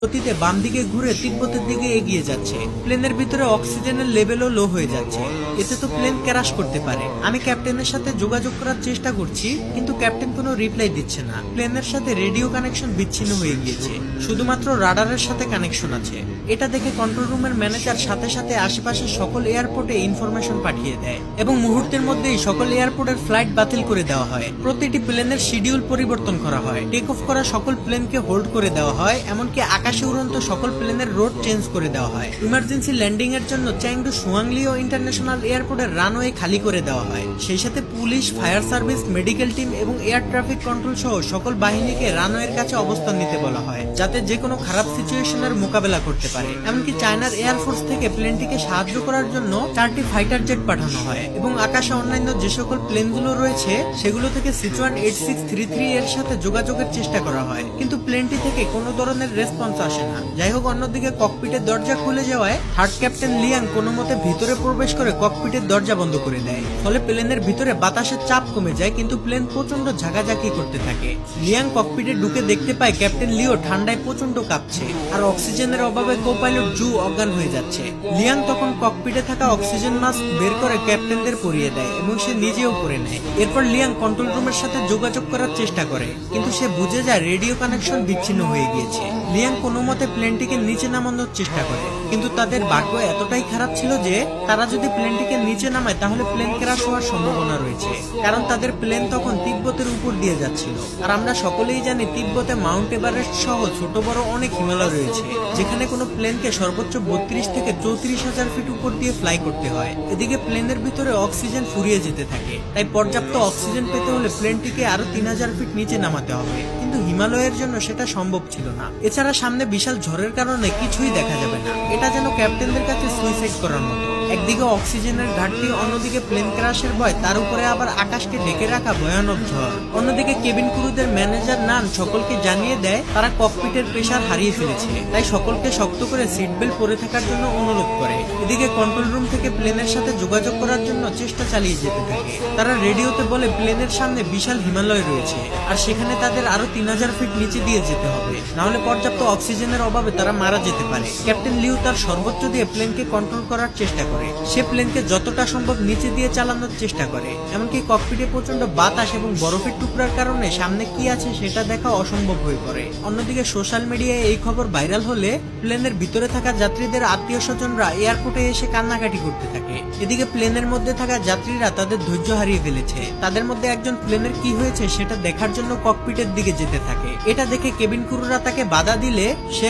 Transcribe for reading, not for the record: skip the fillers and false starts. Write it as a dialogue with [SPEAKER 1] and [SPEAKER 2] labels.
[SPEAKER 1] গতিতে বাম দিকে ঘুরে তিব্বতের দিকে এগিয়ে যাচ্ছে। প্লেনের ভিতরে অক্সিজেনের লেভেলও লো হয়ে যাচ্ছে। এতে তো প্লেন ক্র্যাশ করতে পারে। আমি ক্যাপ্টেনের সাথে যোগাযোগ করার চেষ্টা করছি, কিন্তু ক্যাপ্টেন কোনো রিপ্লাই দিচ্ছে না। প্লেনের সাথে রেডিও কানেকশন বিচ্ছিন্ন হয়ে গিয়েছে, শুধুমাত্র রাডারের সাথে কানেকশন আছে। এটা দেখে কন্ট্রোল রুমের ম্যানেজার সাথে সাথে আশেপাশের সকল এয়ারপোর্টে ইনফরমেশন পাঠিয়ে দেয় এবং মুহূর্তের মধ্যেই সকল এয়ারপোর্টের ফ্লাইট বাতিল করে দেওয়া হয়। প্রতিটি প্লেনের শিডিউল পরিবর্তন করা হয়, টেক অফ করা সকল প্লেনকে হোল্ড করে দেওয়া হয়, এমনকি আকাশে উড়ন্ত সকল প্লেনের রোড চেঞ্জ করে দেওয়া হয়। ইমার্জেন্সি ল্যান্ডিং এর জন্য চ্যাংডু সুয়াংলিও ইন্টারন্যাশনাল এয়ারপোর্টের রানওয়ে খালি করে দেওয়া হয়। সেই সাথে police, fire service, medical team এবং এয়ার ট্রাফিক কন্ট্রোল সহ সকল বাহিনীকে রানওয়ের কাছে অবস্থান নিতে বলা হয়, যাতে যে কোনো খারাপ সিচুয়েশনের মোকাবেলা করতে পারে। এমনকি চায়নার এয়ারফোর্স থেকে প্লেনটিকে সাহায্য করার জন্য 4টি ফাইটার জেট পাঠানো হয় এবং আকাশে অন্যান্য যে সকল প্লেনগুলো রয়েছে সেগুলো থেকে সিচুয়ান 8633 এর সাথে যোগাযোগের চেষ্টা করা হয়, কিন্তু প্লেনটি থেকে কোনো ধরনের রেসপন্স আসে না। যাই হোক, অন্যদিকে ককপিটের দরজা খুলে যাওয়ায় থার্ড ক্যাপ্টেন লিয়াং কোনো মতে ভিতরে প্রবেশ করে ককপিটের দরজা বন্ধ করে দেয়। ফলে প্লেনের ভিতরে বাতাসের চাপ কমে যায়, কিন্তু প্লেন প্রচন্ড ঝাঁকাঝাঁকি করতে থাকে। লিয়াং ককপিটে ঢুকে দেখতে পায় ক্যাপ্টেন লিও ঠান্ডায় প্রচন্ড কাঁপছে আর অক্সিজেনের অভাবে কো-পাইলট জু অজ্ঞান হয়ে যাচ্ছে। লিয়াং তখন ককপিটে থাকা অক্সিজেন মাস্ক বের করে ক্যাপ্টেনদের পরিয়ে দেয় এবং সে নিজেও পরে নেয়। এরপর লিয়াং কন্ট্রোল রুমের সাথে যোগাযোগ করার চেষ্টা করে, কিন্তু সে বুঝে যায় রেডিও কানেকশন বিচ্ছিন্ন হয়ে গিয়েছে। লিয়াং কোনো মতে প্লেনটিকে নিচে নামানোর চেষ্টা করে, কিন্তু তাদের ভাগ্য এতটাই খারাপ ছিল যে তারা যদি প্লেনটিকে নিচে নামায় তাহলে প্লেন ক্র্যাশ হওয়ার সম্ভাবনা রয়েছে, কারণ তাদের প্লেন তখন তিব্বতের উপর দিয়ে যাচ্ছিল। আর আমরা সকলেই জানি তিব্বতে মাউন্ট এভারেস্ট সহ ছোট বড় অনেক হিমালয় রয়েছে, যেখানে কোনো প্লেনকে সর্বোচ্চ 32 থেকে 34,000 ফিট উপর দিয়ে ফ্লাই করতে হয়। এদিকে প্লেনের ভিতরে অক্সিজেন ফুরিয়ে যেতে থাকে, তাই পর্যাপ্ত অক্সিজেন পেতে হলে প্লেনটিকে আরো 3000 ফিট নিচে নামাতে হবে, কিন্তু হিমালয়ের জন্য সেটা সম্ভব ছিল না। এছাড়া সামনে বিশাল ঝড়ের কারণে কিছুই দেখা যাবে না। এটা যেন ক্যাপ্টেনদের কাছে সুইসাইড করার মতো। একদিকে অক্সিজেনের ঘাটতি, অন্যদিকে প্লেন ক্র্যাশের ভয়, তার উপরে আবার আকাশকে ঢেকে রাখা ভয়ানক ঝড়। অন্যদিকে কেবিন ক্রুদের ম্যানেজার নান সকলকে জানিয়ে দেয় তারা ককপিটের প্রেসার হারিয়ে ফেলেছে, তাই সকলকে শক্ত করে সিট বেল্ট পরে থাকার জন্য অনুরোধ করে। এদিকে কন্ট্রোল রুম থেকে প্লেনের সাথে যোগাযোগ করার জন্য চেষ্টা চালিয়ে যেতে থাকে। তারা রেডিওতে বলে প্লেনের সামনে বিশাল হিমালয় রয়েছে আর সেখানে তাদের আরো 3000 ফিট নিচে দিয়ে যেতে হবে, নাহলে পর্যাপ্ত অক্সিজেনের অভাবে তারা মারা যেতে পারে। ক্যাপ্টেন লিউ তার সর্বোচ্চ দিয়ে প্লেনকে কন্ট্রোল করার চেষ্টা করে। সে প্লেনকে যতটা সম্ভব নিচে দিয়ে চালানোর চেষ্টা করে, এমনকি ককপিটে প্রচন্ড বাতাস এবং বরফের টুকরার কারণে সামনে কি আছে সেটা দেখা অসম্ভব হয়ে পড়ে। অন্যদিকে সোশ্যাল মিডিয়ায় এই খবর ভাইরাল হলে প্লেনের ভিতরে থাকা যাত্রীদের আত্মীয় স্বজনরা এয়ারপোর্টে এসে কান্নাকাটি করতে থাকে। এদিকে প্লেনের মধ্যে থাকা যাত্রীরা তাদের ধৈর্য হারিয়ে ফেলেছে। তাদের মধ্যে একজন প্লেনের কি হয়েছে সেটা দেখার জন্য ককপিটের দিকে যেতে থাকে। এটা দেখে কেবিন ক্রুরা তাকে বাধা দিলে সে